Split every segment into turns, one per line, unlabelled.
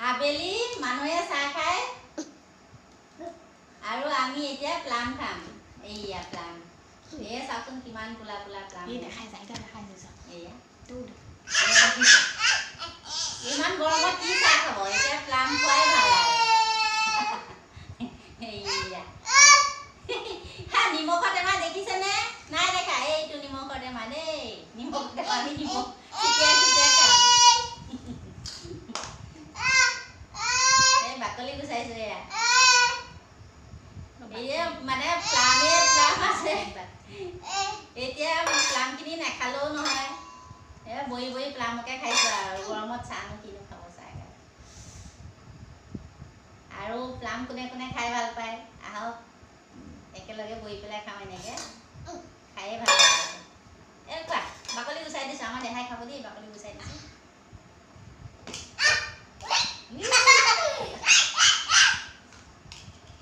আবেলি মানুহে চাহ খায় আৰু আমি এতিয়া প্লাম খাম। এইয়া প্লাম। এয়া চাচোন কিমান কোলা কোলা প্লাম।
এই দেখাই যায়, এটা দেখাই যায় চাওক।
এয়া
তোৰ
ইমান গৰমত কি চাহ খাব? এতিয়া প্লাম খোৱাই ভাল আৰু। এইয়া নিমখৰ টেমা দেখিছেনে? নাই দেখা। এইটো নিমখৰ টেমা দেই। নিমখৰ টেমা আমি নিমখ চিটিয়াই চিটিয়াই খাম। এই বাকলি গুচাইছো এয়া। এয়া মানে প্লামে প্লাম আছে। এতিয়া প্লামখিনি নাখালেও নহয়। এয়া বহি বহি প্লামকে খাইছো আৰু গৰমত চাহনো কিনো খাব চাহ খাই। আৰু প্লাম কোনে কোনে খাই ভাল পায় আহক একেলগে বহি পেলাই খাওঁ এনেকে। খায়ে ভাল লাগে। এই খোৱা বাকলি গুচাই দিছোঁ। আমাৰ দেহাই খাব দেই। বাকলি গুচাই দিছোঁ।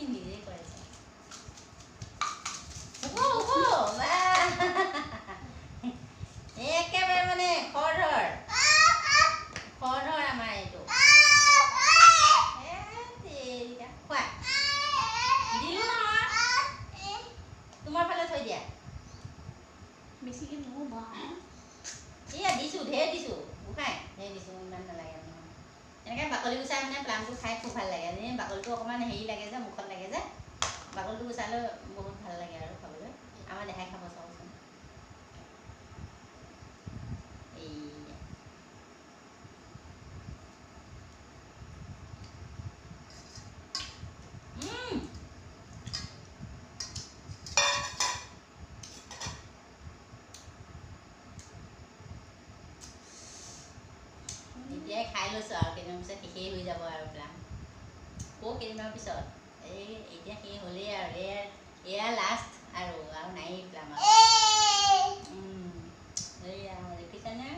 নিজেই কৰিছে। একেবাৰে মানে খৰধৰ আমাৰ এইটো। খোৱা দিলো নহয়। তোমাৰ ফালে থৈ দিয়া।
বেছিকৈ নহ'ব।
এয়া দিছোঁ, ঢেৰ দিছোঁ। গোসাঁই ঢেৰ দিছোঁ, ইমান নালাগে নহয়। এনেকৈ বাকলি গুচাই মানে প্লামটো খাই খুব ভাল লাগে। এনেই বাকলিটো অকণমান হেৰি লাগে যে, মুখত লাগে যে, বাকলিটো গুচালে বহুত ভাল লাগে আৰু খাবলৈ। আমাৰ দেহাই খাব চাবচোন। এইয়া এতিয়াই খাই লৈছোঁ আৰু কেইদিনমানৰ পিছত শেষেই হৈ যাব আৰু প্লাম। কেইদিনমানৰ পিছত এতিয়া শেষ হ'লেই আৰু এয়া লাষ্ট আৰু নায়েই প্লাম আৰু। এইয়া দেখিছেনে?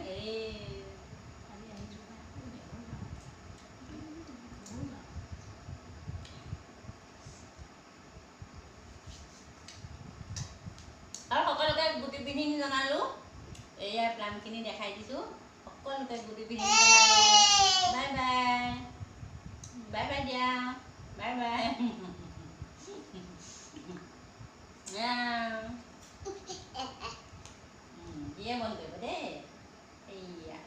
আৰু সকলোকে গুড ইভিনিং জনালোঁ। এয়া প্লামখিনি দেখাই দিছোঁ। সকলোকে গুড ইভিনিং জনালোঁ। Bye bye. বাই বাই দিয়া। Bye bye. দিয়ে বন্ধ কৰিব দেই। এইয়া